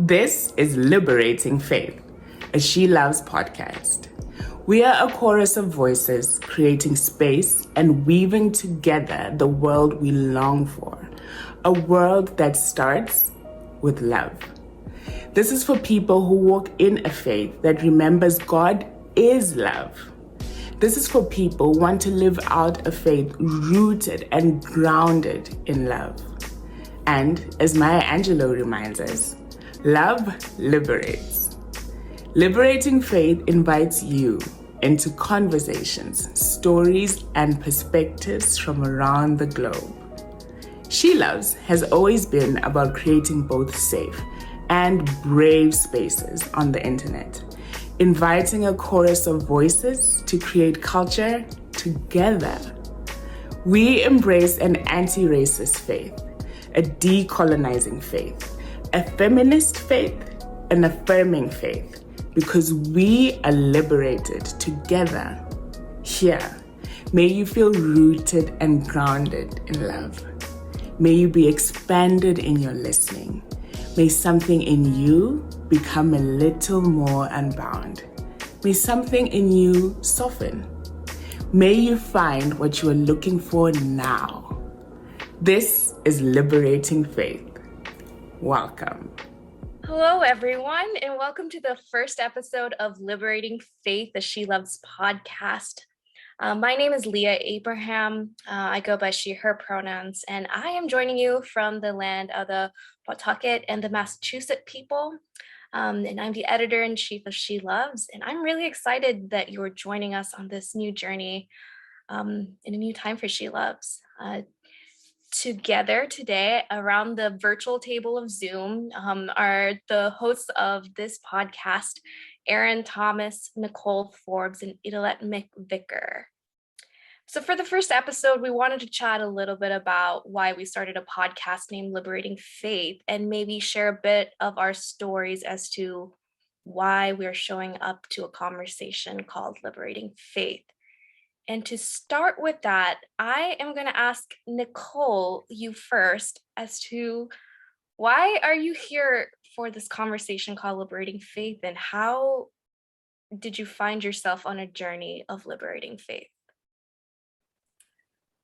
This is Liberating Faith, a SheLoves podcast. We are a chorus of voices creating space and weaving together the world we long for, a world that starts with love. This is for people who walk in a faith that remembers God is love. This is for people who want to live out a faith rooted and grounded in love. And as Maya Angelou reminds us, love liberates. Liberating Faith invites you into conversations, stories, and perspectives from around the globe. SheLoves has always been about creating both safe and brave spaces on the internet, inviting a chorus of voices to create culture together. We embrace an anti-racist faith, a decolonizing faith, a feminist faith, an affirming faith, because we are liberated together. Here, may you feel rooted and grounded in love. May you be expanded in your listening. May something in you become a little more unbound. May something in you soften. May you find what you are looking for now. This is Liberating Faith. Welcome. Hello, everyone, and welcome to the first episode of Liberating Faith, the SheLoves podcast. My name is Leah Abraham. I go by she, her pronouns, and I am joining you from the land of the Pawtucket and the Massachusetts people. And I'm the editor-in-chief of SheLoves, and I'm really excited that you're joining us on this new journey in a new time for SheLoves. Together today around the virtual table of Zoom are the hosts of this podcast, Erin Thomas, Nichole Forbes, and Idelette McVicker. So for the first episode, we wanted to chat a little bit about why we started a podcast named Liberating Faith and maybe share a bit of our stories as to why we're showing up to a conversation called Liberating Faith. And to start with that, I am going to ask Nichole, you first, as to why are you here for this conversation called Liberating Faith, and how did you find yourself on a journey of liberating faith?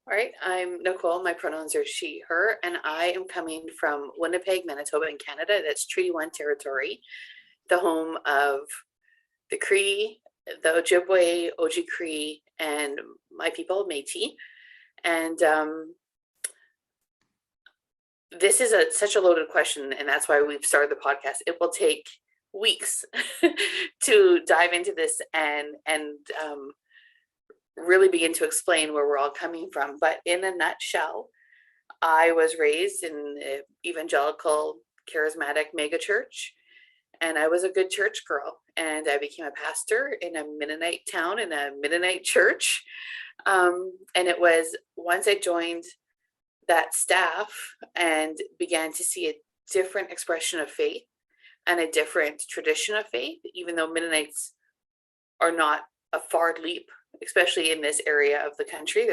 All right, I'm Nichole. My pronouns are she, her, and I am coming from Winnipeg, Manitoba in Canada. That's Treaty 1 territory, the home of the Cree, the Ojibwe, Oji-Cree, and my people, Métis. And this is such a loaded question, and that's why we've started the podcast. It will take weeks to dive into this and really begin to explain where we're all coming from. But in a nutshell, I was raised in an evangelical, charismatic megachurch, and I was a good church girl. And I became a pastor in a Mennonite town, in a Mennonite church. And it was once I joined that staff and began to see a different expression of faith and a different tradition of faith, even though Mennonites are not a far leap, especially in this area of the country.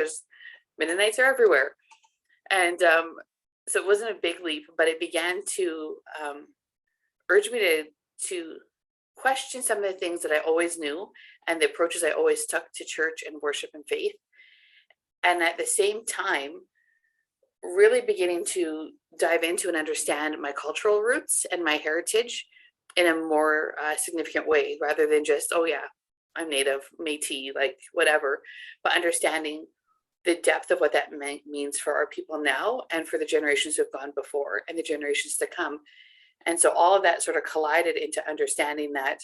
Mennonites are everywhere. And so it wasn't a big leap, but it began to urge me to question some of the things that I always knew and the approaches I always took to church and worship and faith. And at the same time, really beginning to dive into and understand my cultural roots and my heritage in a more significant way, rather than just, oh yeah, I'm Native, Métis, like whatever, but understanding the depth of what that means for our people now and for the generations who've gone before and the generations to come. And so all of that sort of collided into understanding that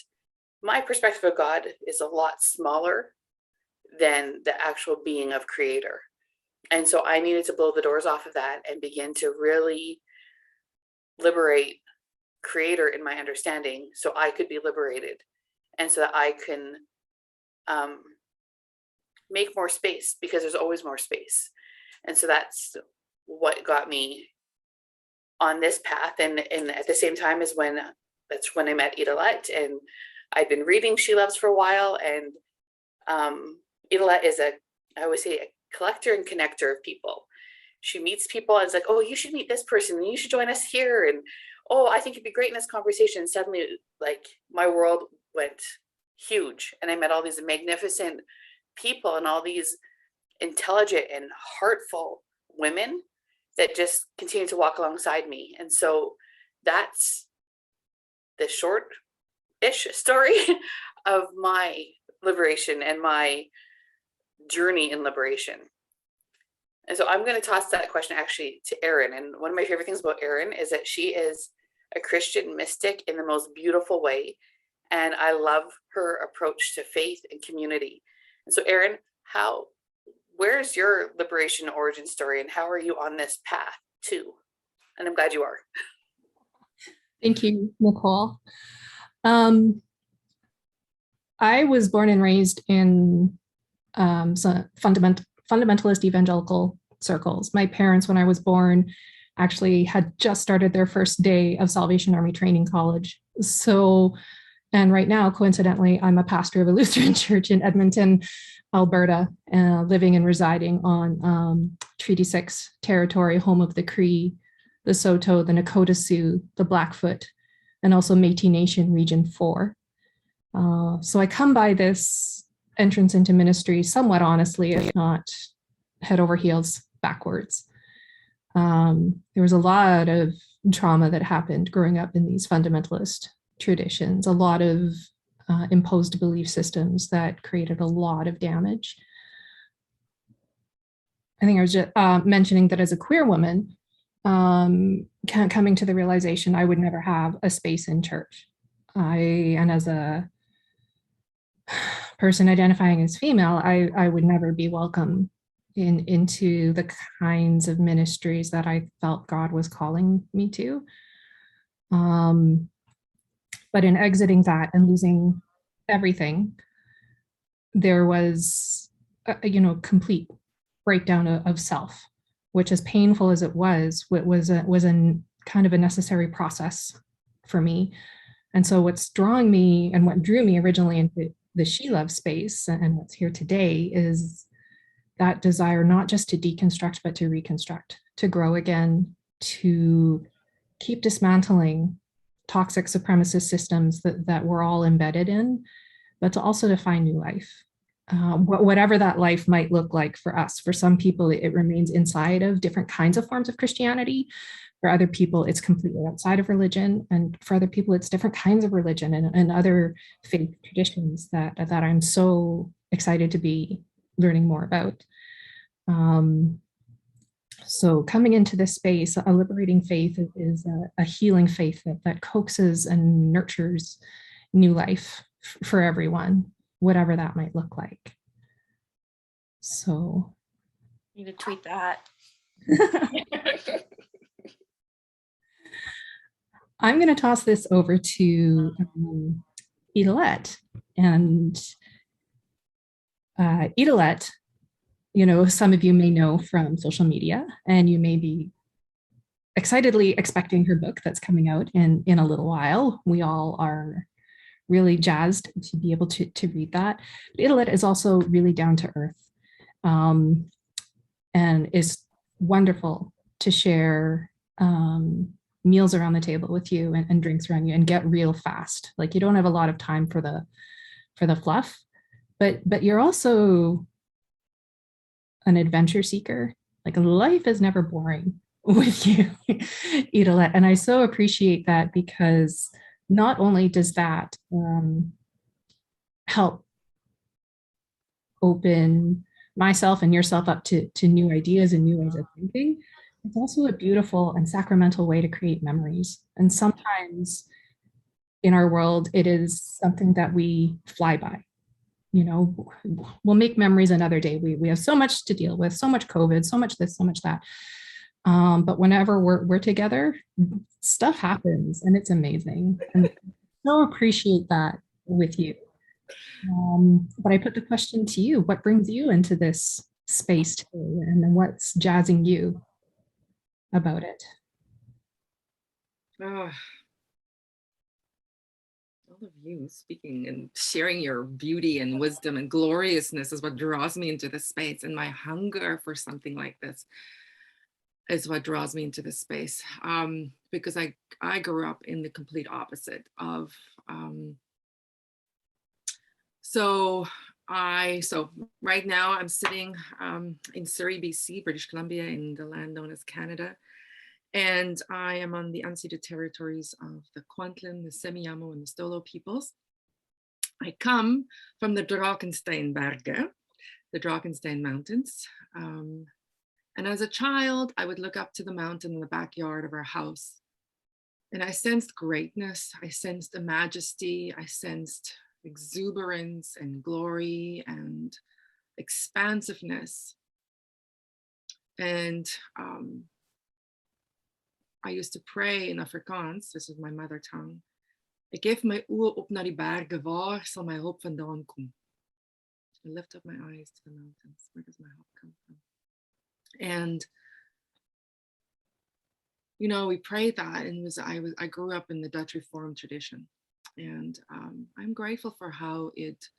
my perspective of God is a lot smaller than the actual being of Creator. And so I needed to blow the doors off of that and begin to really liberate Creator in my understanding so I could be liberated and so that I can make more space, because there's always more space. And so that's what got me on this path. And at the same time is that's when I met Idelette, and I'd been reading SheLoves for a while. And Idelette is I always say, a collector and connector of people. She meets people and it's like, oh, you should meet this person and you should join us here. And oh, I think you'd be great in this conversation. Suddenly, like, my world went huge, and I met all these magnificent people and all these intelligent and heartful women that just continue to walk alongside me. And so that's the short-ish story of my liberation and my journey in liberation. And so I'm going to toss that question actually to Erin. And one of my favorite things about Erin is that she is a Christian mystic in the most beautiful way. And I love her approach to faith and community. And so Erin, where's your liberation origin story, and how are you on this path too? And I'm glad you are. Thank you, Nichole. I was born and raised in some fundamentalist evangelical circles. My parents, when I was born, actually had just started their first day of Salvation Army Training College. So, and right now, coincidentally, I'm a pastor of a Lutheran church in Edmonton, Alberta, living and residing on Treaty 6 territory, home of the Cree, the Saulteaux, the Nakota Sioux, the Blackfoot, and also Métis Nation Region 4. So I come by this entrance into ministry somewhat honestly, if not head over heels backwards. There was a lot of trauma that happened growing up in these fundamentalist traditions, a lot of imposed belief systems that created a lot of damage. I think I was just mentioning that as a queer woman, coming to the realization I would never have a space in church. And as a person identifying as female, I would never be welcome into the kinds of ministries that I felt God was calling me to. But in exiting that and losing everything, there was a complete breakdown of self, which, as painful as it was a kind of a necessary process for me. And so what's drawing me and what drew me originally into the SheLoves space and what's here today is that desire not just to deconstruct, but to reconstruct, to grow again, to keep dismantling toxic supremacist systems that we're all embedded in, but to also define new life. Whatever that life might look like for us. For some people, it remains inside of different kinds of forms of Christianity. For other people, it's completely outside of religion. And for other people, it's different kinds of religion and other faith traditions that I'm so excited to be learning more about. So coming into this space, a liberating faith is a healing faith that coaxes and nurtures new life for everyone, whatever that might look like. So you need to tweet that. I'm going to toss this over to Idelette. And Idelette, some of you may know from social media, and you may be excitedly expecting her book that's coming out in a little while. We all are really jazzed to be able to read that. But Idelette is also really down to earth, and is wonderful to share meals around the table with you and drinks around you and get real fast. Like, you don't have a lot of time for the fluff, but you're also an adventure seeker. Like, life is never boring with you, Idelette. And I so appreciate that, because not only does that help open myself and yourself up to new ideas and new ways of thinking, it's also a beautiful and sacramental way to create memories. And sometimes in our world, it is something that we fly by. We'll make memories another day. We have so much to deal with, so much COVID, so much this, so much that. But whenever we're together, stuff happens, and it's amazing. And I so appreciate that with you. But I put the question to you: what brings you into this space today, and then what's jazzing you about it? All of you speaking and sharing your beauty and wisdom and gloriousness is what draws me into this space, and my hunger for something like this. is what draws me into this space, because I grew up in the complete opposite of. So right now I'm sitting in Surrey, BC, British Columbia, in the land known as Canada. And I am on the unceded territories of the Kwantlen, the Semiahmoo, and the Stolo peoples. I come from the Drakensteinberge, the Drakenstein Mountains. And as a child, I would look up to the mountain in the backyard of our house. And I sensed greatness. I sensed a majesty. I sensed exuberance and glory and expansiveness. And I used to pray in Afrikaans, this is my mother tongue. Ek hef my oë op na die berge, waar sal my hulp vandaan kom? I lift up my eyes to the mountains, where does my help come from? And you know, we prayed that, and I grew up in the Dutch Reformed tradition, and I'm grateful for how it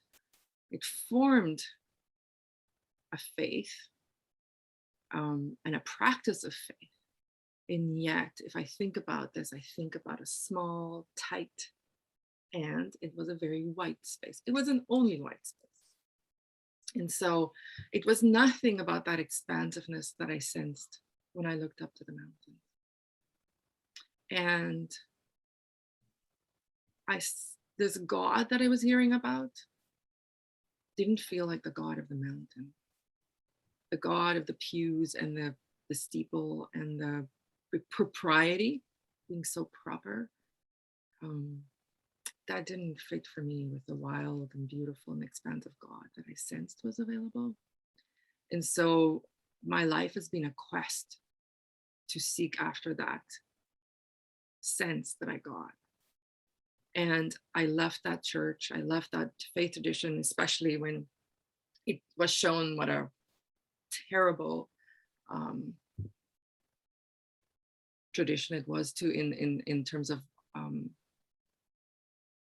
formed a faith and a practice of faith. And yet, if I think about this, I think about a small, tight, and it was a very white space. It was an only white space. And so it was nothing about that expansiveness that I sensed when I looked up to the mountain. And this God that I was hearing about didn't feel like the God of the mountain, the God of the pews and the steeple and the propriety, being so proper. That didn't fit for me with the wild and beautiful and expansive God that I sensed was available. And so my life has been a quest to seek after that sense that I got. And I left that church, I left that faith tradition, especially when it was shown what a terrible tradition it was to in terms of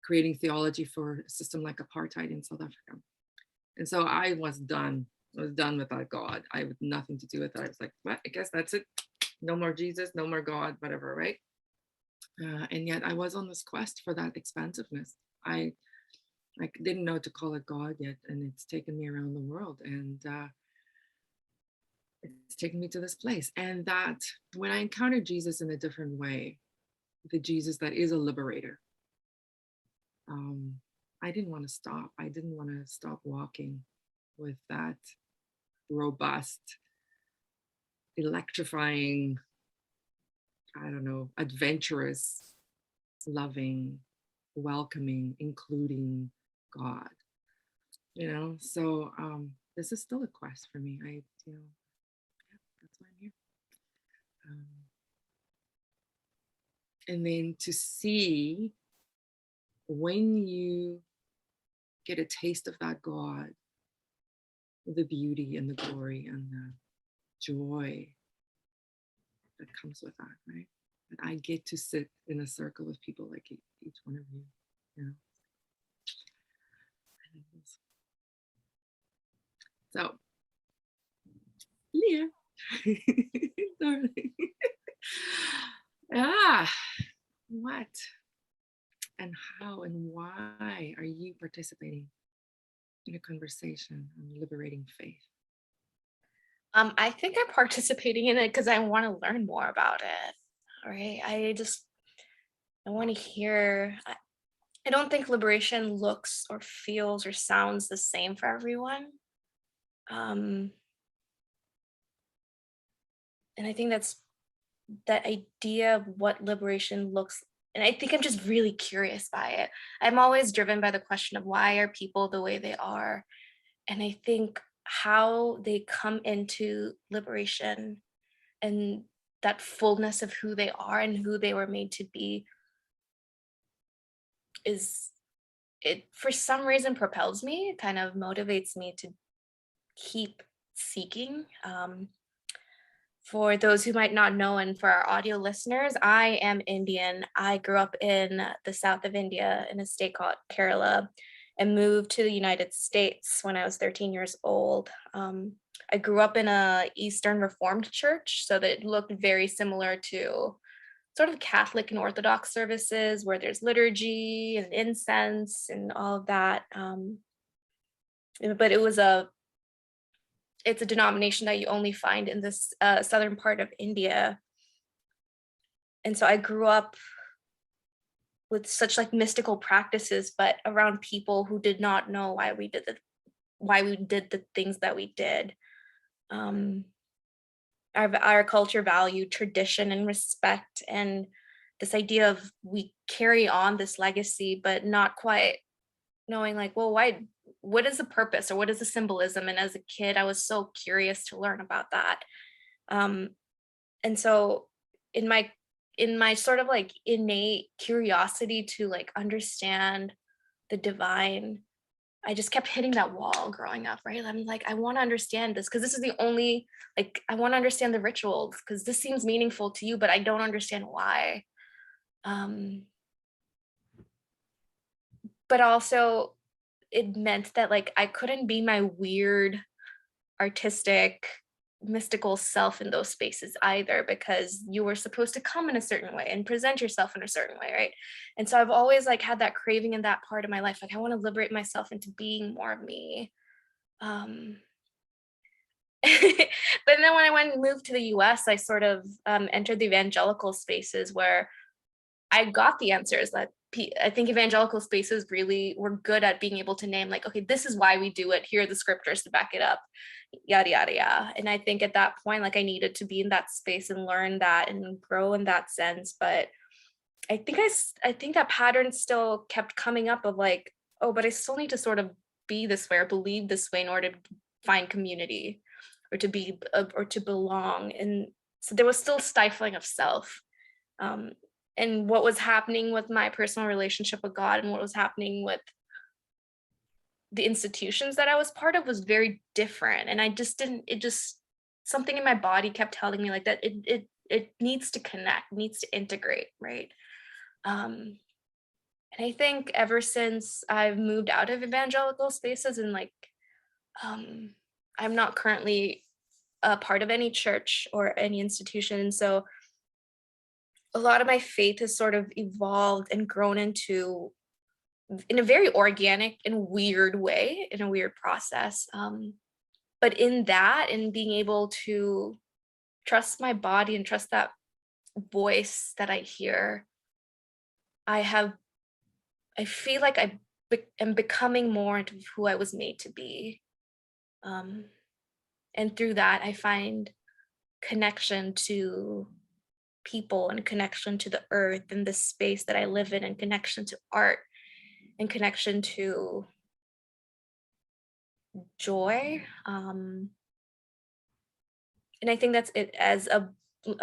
creating theology for a system like apartheid in South Africa. And so I was done. I was done with that God. I had nothing to do with it. I was like, well, I guess that's it. No more Jesus, no more God, whatever, right? And yet I was on this quest for that expansiveness. I didn't know to call it God yet, and it's taken me around the world, and it's taken me to this place. And that when I encountered Jesus in a different way, the Jesus that is a liberator, I didn't want to stop. I didn't want to stop walking with that robust, electrifying, I don't know, adventurous, loving, welcoming, including God. You know, so this is still a quest for me. Yeah, that's why I'm here. And then to see when you get a taste of that God, the beauty and the glory and the joy that comes with that, right? That I get to sit in a circle with people like each one of you, you know. So, Leah, darling. What and how and why are you participating in a conversation on liberating faith? I think I'm participating in it because I want to learn more about it. All right. I want to hear. I don't think liberation looks or feels or sounds the same for everyone. And I think that's that idea of what liberation looks. And I think I'm just really curious by it. I'm always driven by the question of why are people the way they are? And I think how they come into liberation and that fullness of who they are and who they were made to be it for some reason propels me. It kind of motivates me to keep seeking. For those who might not know, and for our audio listeners, I am Indian. I grew up in the south of India in a state called Kerala and moved to the United States when I was 13 years old. I grew up in a Eastern Reformed church, so that it looked very similar to sort of Catholic and Orthodox services where there's liturgy and incense and all of that. But it's a denomination that you only find in this southern part of India. And so I grew up with such like mystical practices, but around people who did not know why we did the things that we did. Our culture valued tradition and respect, and this idea of we carry on this legacy, but not quite knowing like, well, why? What is the purpose or what is the symbolism? And as a kid, I was so curious to learn about that. And so in my sort of like innate curiosity to like understand the divine, I just kept hitting that wall growing up, right? I'm like, I want to understand this because this is the only, like, I want to understand the rituals because this seems meaningful to you, but I don't understand why. But also it meant that like I couldn't be my weird, artistic, mystical self in those spaces either, because you were supposed to come in a certain way and present yourself in a certain way, right? And so I've always like had that craving in that part of my life, like I want to liberate myself into being more of me. But then when I moved to the US, I sort of entered the evangelical spaces where I got the answers that I think evangelical spaces really were good at being able to name like, okay, this is why we do it. Here are the scriptures to back it up, yada, yada, yada. And I think at that point, like I needed to be in that space and learn that and grow in that sense. But I think that pattern still kept coming up of like, oh, but I still need to sort of be this way or believe this way in order to find community or to be or to belong. And so there was still stifling of self. And what was happening with my personal relationship with God and what was happening with the institutions that I was part of was very different. And something in my body kept telling me like that it needs to connect, needs to integrate, right? And I think ever since I've moved out of evangelical spaces and like, I'm not currently a part of any church or any institution. And so a lot of my faith has sort of evolved and grown into in a very organic and weird way, in a weird process. But in that, in being able to trust my body and trust that voice that I hear, I feel like I am becoming more into who I was made to be. And through that, I find connection to people and connection to the earth and the space that I live in, and connection to art and connection to joy. And I think that's it as a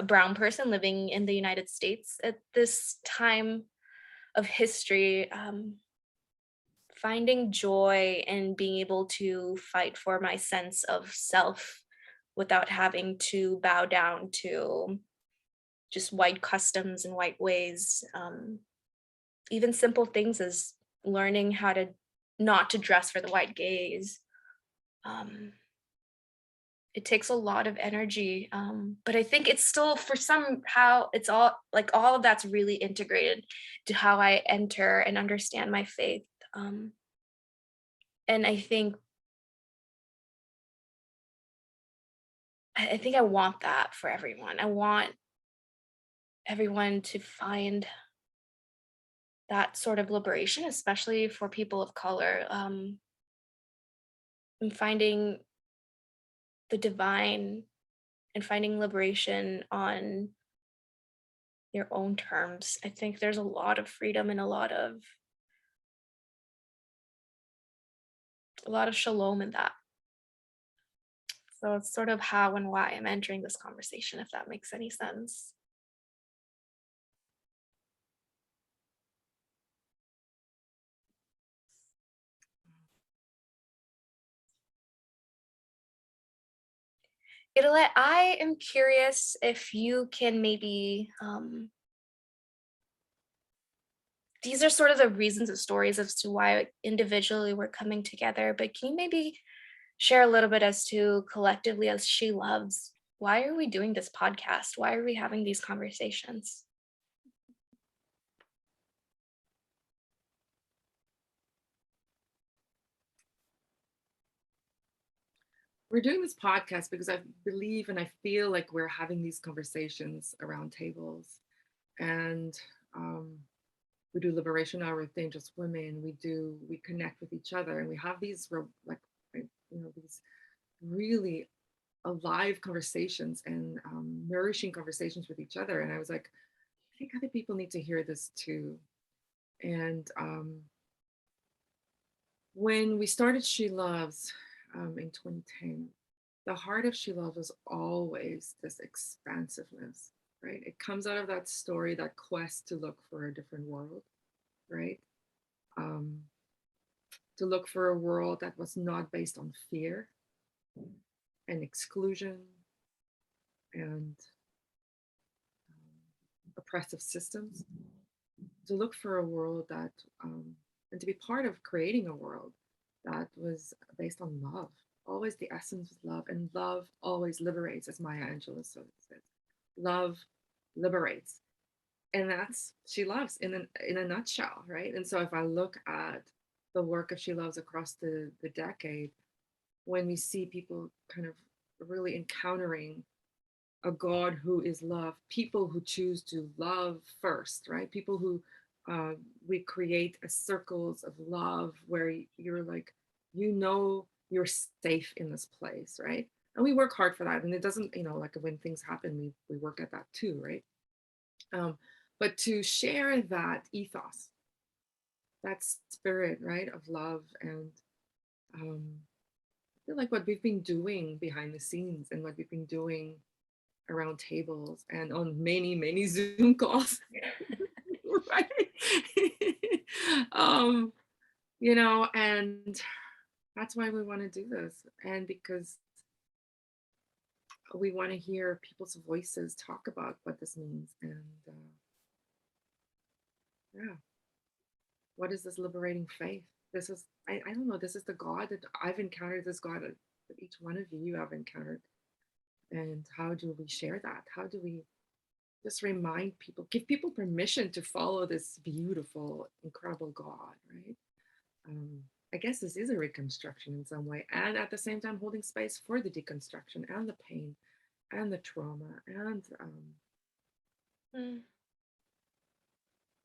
brown person living in the United States at this time of history, finding joy and being able to fight for my sense of self without having to bow down to just white customs and white ways. Even simple things as learning how to not to dress for the white gaze. It takes a lot of energy, but I think it's still it's all like all of that's really integrated to how I enter and understand my faith. And I think I want that for everyone. I want everyone to find that sort of liberation, especially for people of color, and finding the divine and finding liberation on your own terms. I think there's a lot of freedom and a lot of shalom in that. So it's sort of how and why I'm entering this conversation, if that makes any sense. Idelette, I am curious if you can maybe, these are sort of the reasons and stories as to why individually we're coming together, but can you maybe share a little bit as to collectively as SheLoves, why are we doing this podcast? Why are we having these conversations? We're doing this podcast because I believe and I feel like we're having these conversations around tables, and we do Liberation Hour with Dangerous Women. We connect with each other, and we have these these really alive conversations and nourishing conversations with each other. And I was like, I think other people need to hear this too. And when we started SheLoves in 2010, the heart of SheLoves was always this expansiveness, right? It comes out of that story, that quest to look for a different world, right? To look for a world that was not based on fear and exclusion and oppressive systems, to look for a world that, and to be part of creating a world that was based on love. Always the essence of love, and love always liberates, as Maya Angelou says. Love liberates, and that's SheLoves in a nutshell, right? And so if I look at the work of SheLoves across the decade, when we see people kind of really encountering a God who is love, people who choose to love first, right? People who we create a circles of love where you're like, you're safe in this place, right? And we work hard for that. And it doesn't, like when things happen, we work at that too, right? But to share that ethos, that spirit, right, of love, and I feel like what we've been doing behind the scenes and what we've been doing around tables and on many, many Zoom calls, right? And that's why we want to do this. And because we want to hear people's voices talk about what this means. And what is this liberating faith? This is, I don't know, this is the God that I've encountered, this God that each one of you have encountered. And how do we share that? How do we just remind people, give people permission to follow this beautiful, incredible God, right? I guess this is a reconstruction in some way, and at the same time holding space for the deconstruction and the pain and the trauma and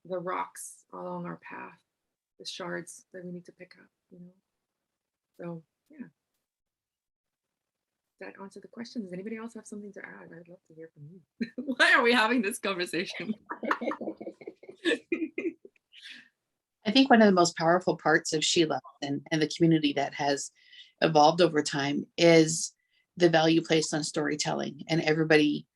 the rocks along our path, the shards that we need to pick up, So, yeah. That answer the question. Does anybody else have something to add? I'd love to hear from you. Why are we having this conversation? I think one of the most powerful parts of SheLoves and the community that has evolved over time is the value placed on storytelling, and everybody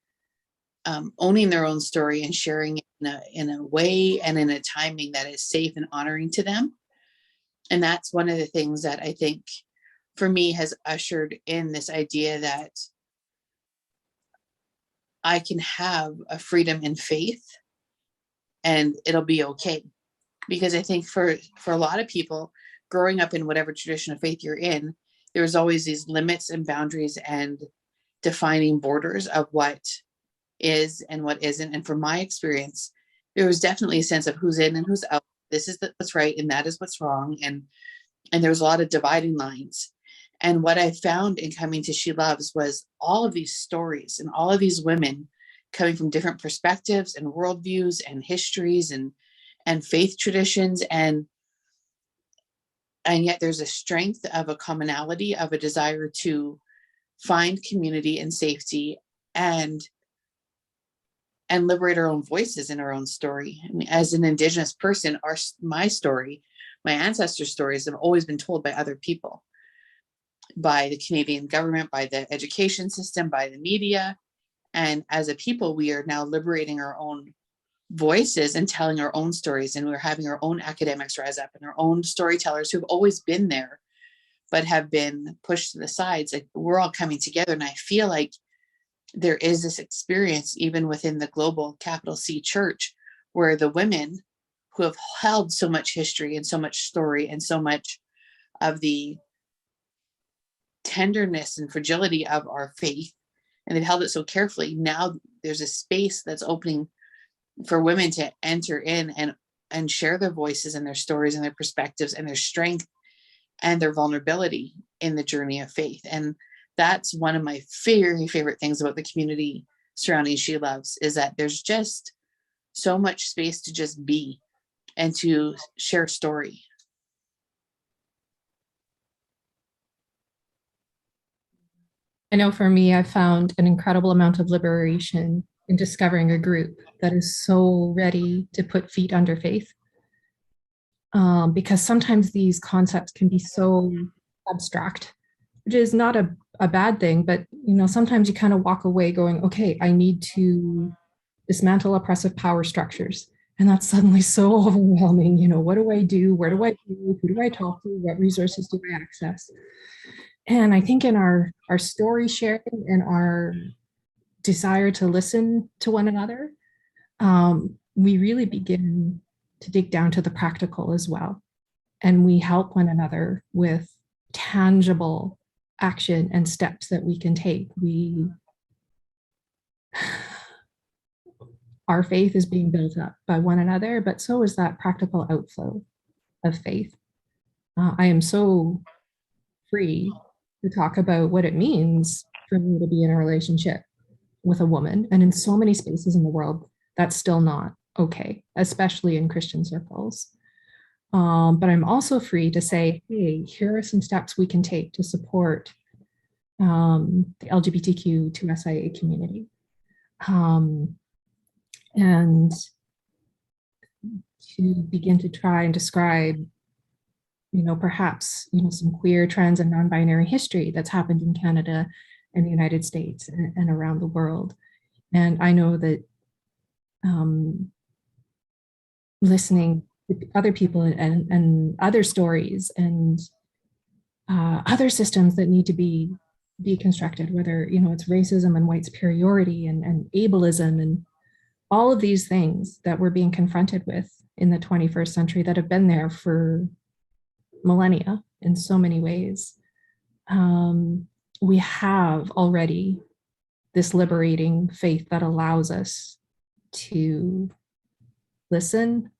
owning their own story and sharing it in a way and in a timing that is safe and honoring to them. And that's one of the things that I think for me has ushered in this idea that I can have a freedom in faith and it'll be okay. Because I think for a lot of people growing up in whatever tradition of faith you're in, there's always these limits and boundaries and defining borders of what is and what isn't. And from my experience, there was definitely a sense of who's in and who's out. This is what's right and that is what's wrong. And there's a lot of dividing lines. And what I found in coming to SheLoves was all of these stories and all of these women coming from different perspectives and worldviews and histories and faith traditions, and yet there's a strength of a commonality of a desire to find community and safety and liberate our own voices in our own story. I mean, as an Indigenous person, my story, my ancestors' stories have always been told by other people, by the Canadian government, by the education system, by the media. And as a people, we are now liberating our own voices and telling our own stories, and we're having our own academics rise up and our own storytellers who've always been there but have been pushed to the sides. Like, we're all coming together, and I feel like there is this experience even within the global capital C church where the women who have held so much history and so much story and so much of the tenderness and fragility of our faith, and they've held it so carefully. Now there's a space that's opening for women to enter in and share their voices and their stories and their perspectives and their strength and their vulnerability in the journey of faith. And that's one of my very favorite things about the community surrounding SheLoves, is that there's just so much space to just be and to share story. I know for me, I found an incredible amount of liberation in discovering a group that is so ready to put feet under faith. Because sometimes these concepts can be so abstract, which is not a bad thing, but sometimes you kind of walk away going, okay, I need to dismantle oppressive power structures. And that's suddenly so overwhelming. What do I do? Where do I go? Who do I talk to? What resources do I access? And I think in our story sharing and our desire to listen to one another, we really begin to dig down to the practical as well. And we help one another with tangible action and steps that we can take. Our faith is being built up by one another, but so is that practical outflow of faith. I am so free to talk about what it means for me to be in a relationship with a woman. And in so many spaces in the world, that's still not okay, especially in Christian circles. But I'm also free to say, hey, here are some steps we can take to support the LGBTQ2SIA community. And to begin to try and describe, perhaps, some queer, trans, and non-binary history that's happened in Canada and the United States and around the world. And I know that listening to other people and other stories and other systems that need to be deconstructed, whether, it's racism and white superiority and ableism and all of these things that we're being confronted with in the 21st century that have been there for millennia in so many ways. We have already this liberating faith that allows us to listen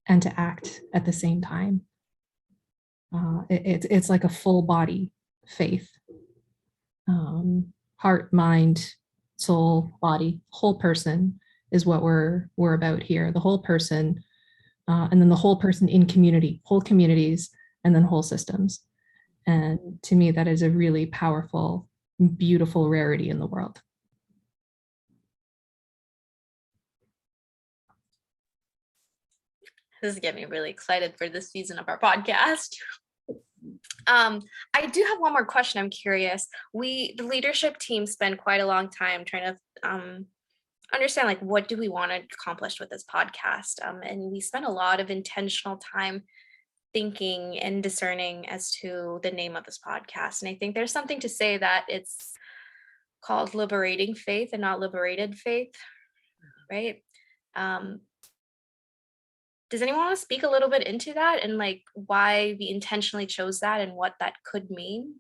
and to act at the same time. It's like a full body faith. Heart, mind, soul, body, whole person is what we're about here. The whole person, and then the whole person in community, whole communities, and then whole systems. And to me, that is a really powerful, beautiful rarity in the world. This is getting me really excited for this season of our podcast. I do have one more question. I'm curious. The leadership team spent quite a long time trying to understand, what do we want to accomplish with this podcast? And we spent a lot of intentional time thinking and discerning as to the name of this podcast. And I think there's something to say that it's called Liberating Faith and not Liberated Faith, right? Does anyone want to speak a little bit into that and why we intentionally chose that and what that could mean?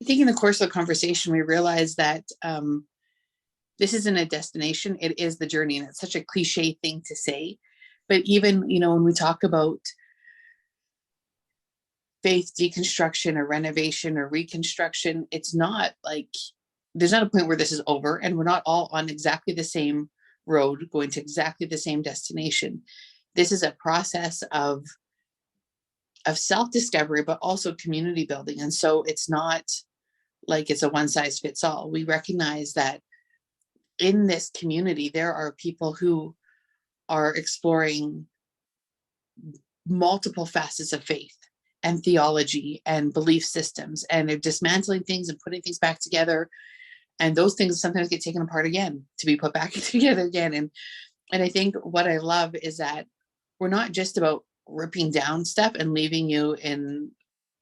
I think in the course of the conversation, we realized that this isn't a destination, it is the journey. And it's such a cliche thing to say. But even, when we talk about faith deconstruction or renovation or reconstruction, it's not there's not a point where this is over and we're not all on exactly the same road going to exactly the same destination. This is a process of self-discovery, but also community building. And so it's not it's a one size fits all. We recognize that in this community, there are people who are exploring multiple facets of faith and theology and belief systems, and they're dismantling things and putting things back together. And those things sometimes get taken apart again to be put back together again. And I think what I love is that we're not just about ripping down stuff and leaving you in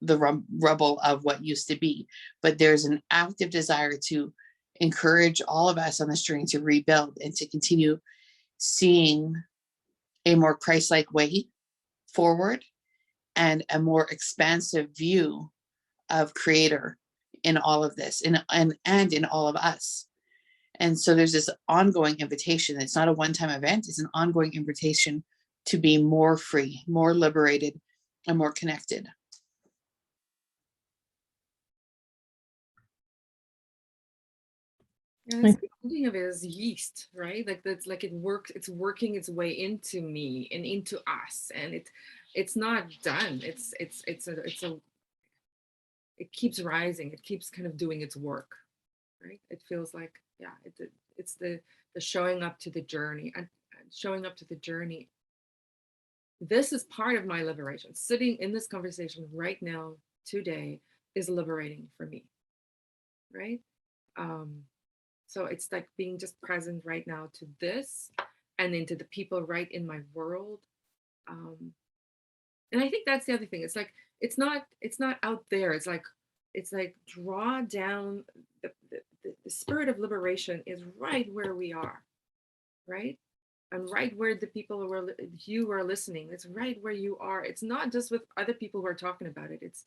the rubble of what used to be, but there's an active desire to encourage all of us on this journey to rebuild and to continue seeing a more Christ-like way forward and a more expansive view of Creator in all of this and in all of us. And so there's this ongoing invitation. It's not a one-time event. It's an ongoing invitation to be more free, more liberated, and more connected. And it's thinking of it as yeast, right? Like that's like it works. It's working its way into me and into us, and it's not done. It keeps rising. It keeps kind of doing its work, right? It feels like, yeah, it's the showing up to the journey and showing up to the journey. This is part of my liberation. Sitting in this conversation right now, today, is liberating for me, right? So it's like being just present right now to this and then to the people right in my world. And I think that's the other thing. It's like, it's not out there. It's like draw down the spirit of liberation is right where we are, right? And right where the people who are listening, it's right where you are. It's not just with other people who are talking about it. It's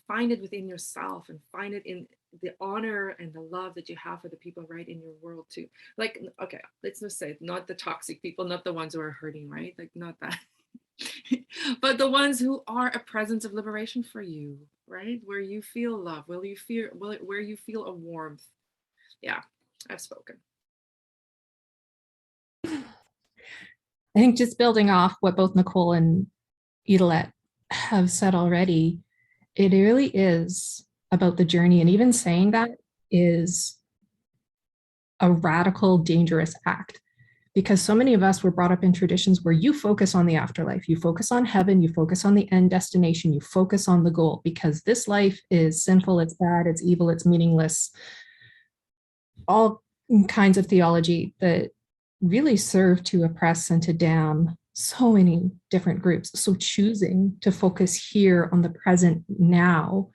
find it within yourself and find it in the honor and the love that you have for the people right in your world too. Like, okay, let's just say not the toxic people, not the ones who are hurting, right? Like not that, but the ones who are a presence of liberation for you, right? Where you feel love, where you feel a warmth. Yeah, I've spoken. I think just building off what both Nichole and Idelette have said already, it really is about the journey. And even saying that is a radical, dangerous act, because so many of us were brought up in traditions where you focus on the afterlife, you focus on heaven, you focus on the end destination, you focus on the goal, because this life is sinful, it's bad, it's evil, it's meaningless. All kinds of theology that really serve to oppress and to damn so many different groups. So choosing to focus here on the present now,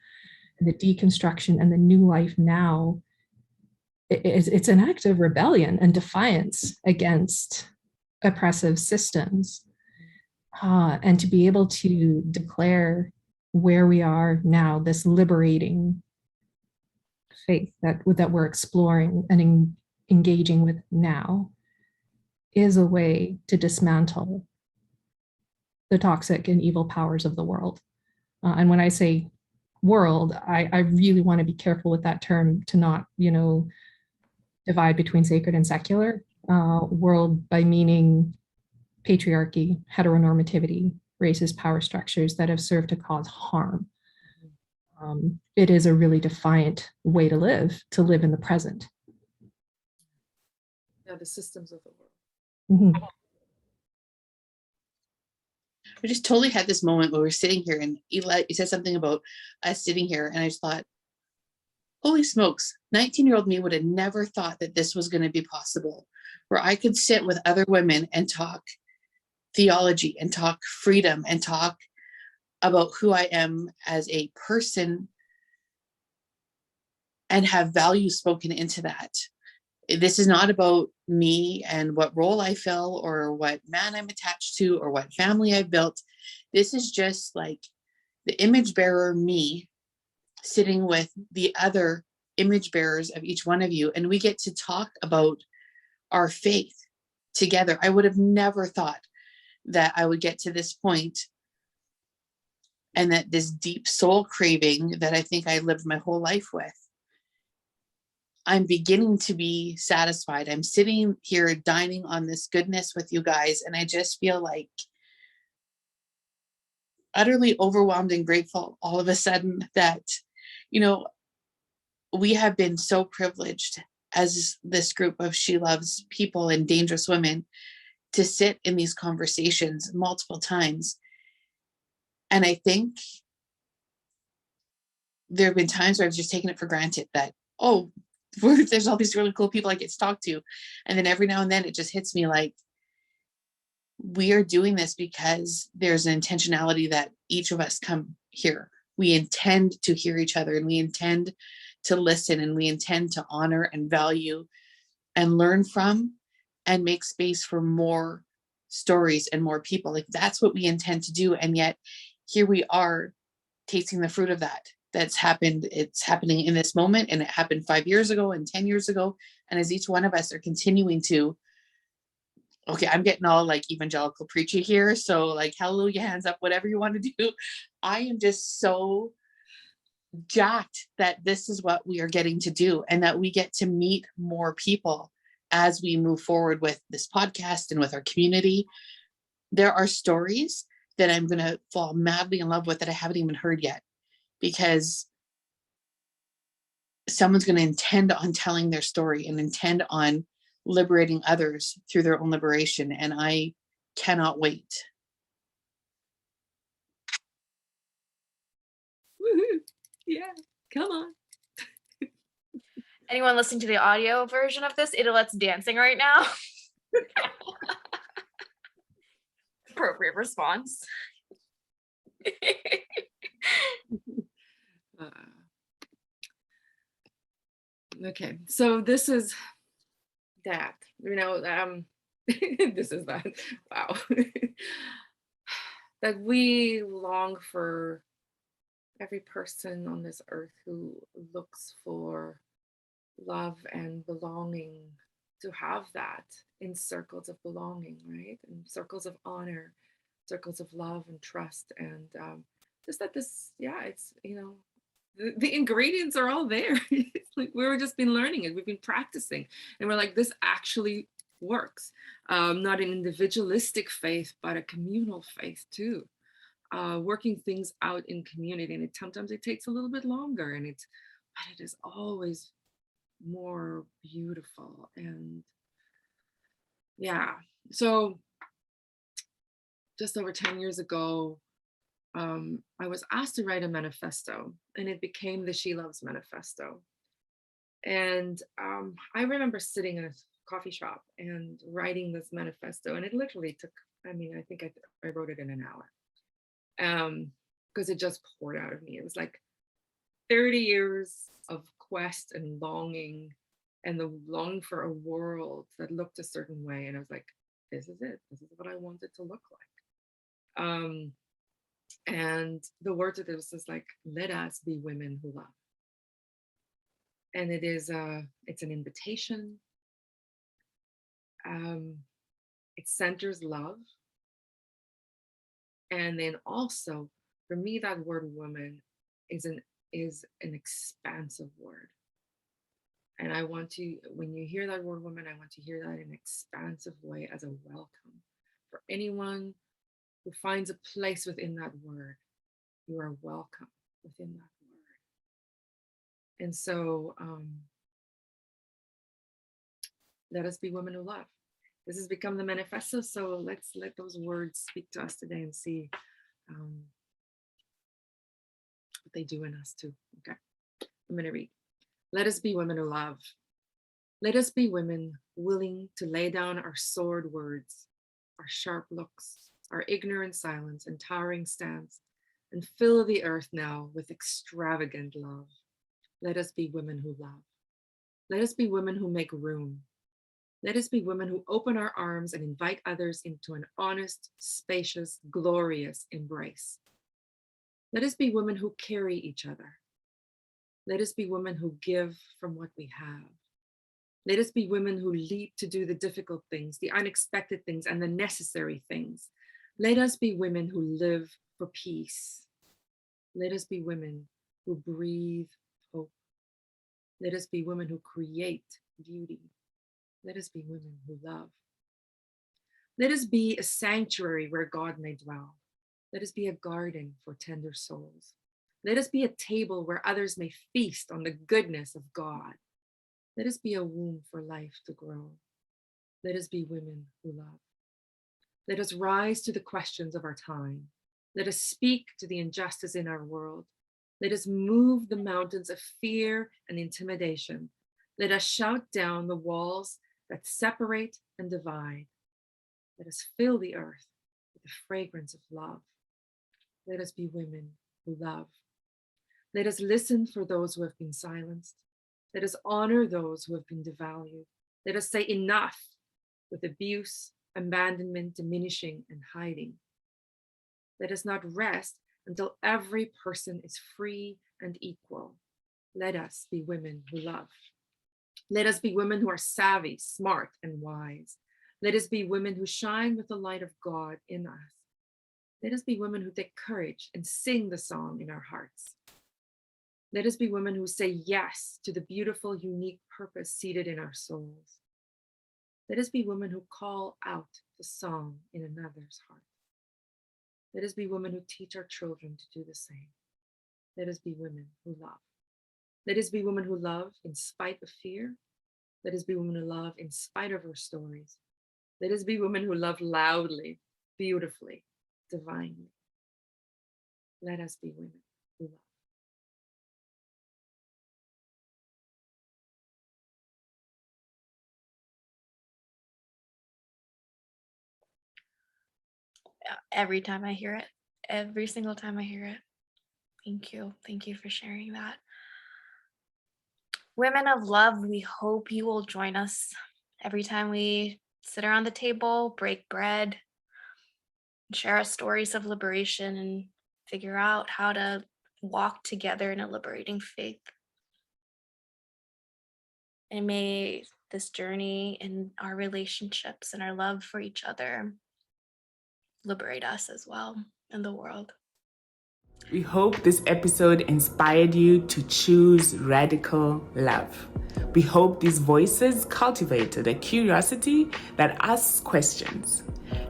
the deconstruction and the new life now, it's an act of rebellion and defiance against oppressive systems. And to be able to declare where we are now, this liberating faith that we're exploring and engaging with now, is a way to dismantle the toxic and evil powers of the world. And when I say world, I really want to be careful with that term to not, divide between sacred and secular. World by meaning patriarchy, heteronormativity, racist power structures that have served to cause harm. It is a really defiant way to live in the present. Yeah, the systems of the world. Mm-hmm. I just totally had this moment where we're sitting here and Idelette, you said something about us sitting here and I just thought, holy smokes, 19-year-old me would have never thought that this was going to be possible, where I could sit with other women and talk theology and talk freedom and talk about who I am as a person and have value spoken into that. This is not about me and what role I fill or what man I'm attached to or what family I've built. This is just like the image bearer me sitting with the other image bearers of each one of you. And we get to talk about our faith together. I would have never thought that I would get to this point and that this deep soul craving that I think I lived my whole life with, I'm beginning to be satisfied. I'm sitting here dining on this goodness with you guys. And I just feel like utterly overwhelmed and grateful all of a sudden that, we have been so privileged as this group of SheLoves people and dangerous women to sit in these conversations multiple times. And I think there have been times where I've just taken it for granted that, there's all these really cool people I get to talk to. And then every now and then it just hits me like, we are doing this because there's an intentionality that each of us come here. We intend to hear each other and we intend to listen, and we intend to honor and value and learn from and make space for more stories and more people. Like, that's what we intend to do. And yet here we are tasting the fruit of that. That's happened. It's happening in this moment, and it happened 5 years ago and 10 years ago. And as each one of us are continuing to, okay, I'm getting all like evangelical preachy here. So like, hallelujah, hands up, whatever you want to do. I am just so jacked that this is what we are getting to do, and that we get to meet more people as we move forward with this podcast and with our community. There are stories that I'm going to fall madly in love with that I haven't even heard yet, because someone's going to intend on telling their story and intend on liberating others through their own liberation. And I cannot wait. Woohoo. Yeah, come on. Anyone listening to the audio version of this, Idolette's dancing right now. Appropriate response. Okay, so this is that, this is that, wow. That we long for every person on this earth who looks for love and belonging, to have that in circles of belonging, right? In circles of honor, circles of love and trust. And just that this, yeah, it's, the ingredients are all there. It's like we've just been learning it. We've been practicing. And we're like, this actually works. Not an individualistic faith, but a communal faith too. Working things out in community. And sometimes it takes a little bit longer, but it is always more beautiful. And yeah, so just over 10 years ago, I was asked to write a manifesto, and it became the SheLoves manifesto. And I remember sitting in a coffee shop and writing this manifesto, and it literally took, I think I wrote it in an hour, because it just poured out of me. It was like 30 years of quest and longing, and the longing for a world that looked a certain way. And I was like, this is it. This is what I want it to look like. And the words of this is like, let us be women who love. And it's an invitation. It centers love. And then also, for me, that word woman is an expansive word. And I want to, when you hear that word woman, I want to hear that in an expansive way, as a welcome for anyone who finds a place within that word. You are welcome within that word. And so let us be women who love. This has become the manifesto, so let's let those words speak to us today and see what they do in us too. Okay, I'm going to read. Let us be women who love. Let us be women willing to lay down our sword words, our sharp looks, our ignorant silence and towering stance, and fill the earth now with extravagant love. Let us be women who love. Let us be women who make room. Let us be women who open our arms and invite others into an honest, spacious, glorious embrace. Let us be women who carry each other. Let us be women who give from what we have. Let us be women who leap to do the difficult things, the unexpected things, and the necessary things. Let us be women who live for peace. Let us be women who breathe hope. Let us be women who create beauty. Let us be women who love. Let us be a sanctuary where God may dwell. Let us be a garden for tender souls. Let us be a table where others may feast on the goodness of God. Let us be a womb for life to grow. Let us be women who love. Let us rise to the questions of our time. Let us speak to the injustice in our world. Let us move the mountains of fear and intimidation. Let us shout down the walls that separate and divide. Let us fill the earth with the fragrance of love. Let us be women who love. Let us listen for those who have been silenced. Let us honor those who have been devalued. Let us say enough with abuse, abandonment, diminishing, and hiding. Let us not rest until every person is free and equal. Let us be women who love. Let us be women who are savvy, smart, and wise. Let us be women who shine with the light of God in us. Let us be women who take courage and sing the song in our hearts. Let us be women who say yes to the beautiful, unique purpose seated in our souls. Let us be women who call out the song in another's heart. Let us be women who teach our children to do the same. Let us be women who love. Let us be women who love in spite of fear. Let us be women who love in spite of our stories. Let us be women who love loudly, beautifully, divinely. Let us be women who love. Every time I hear it, every single time I hear it. Thank you. Thank you for sharing that. Women of love, we hope you will join us every time we sit around the table, break bread, share our stories of liberation, and figure out how to walk together in a liberating faith. And may this journey in our relationships and our love for each other liberate us as well in the world. We hope this episode inspired you to choose radical love. We hope these voices cultivated a curiosity that asks questions.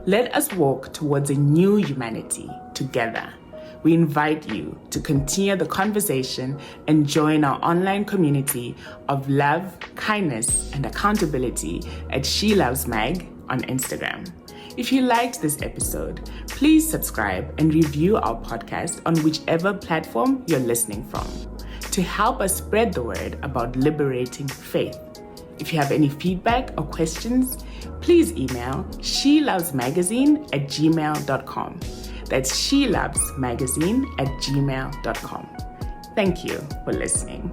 Let us walk towards a new humanity together. We invite you to continue the conversation and join our online community of love, kindness, and accountability at SheLoves Mag on Instagram. If you liked this episode, please subscribe and review our podcast on whichever platform you're listening from to help us spread the word about liberating faith. If you have any feedback or questions, please email shelovesmagazine@gmail.com. That's shelovesmagazine@gmail.com. Thank you for listening.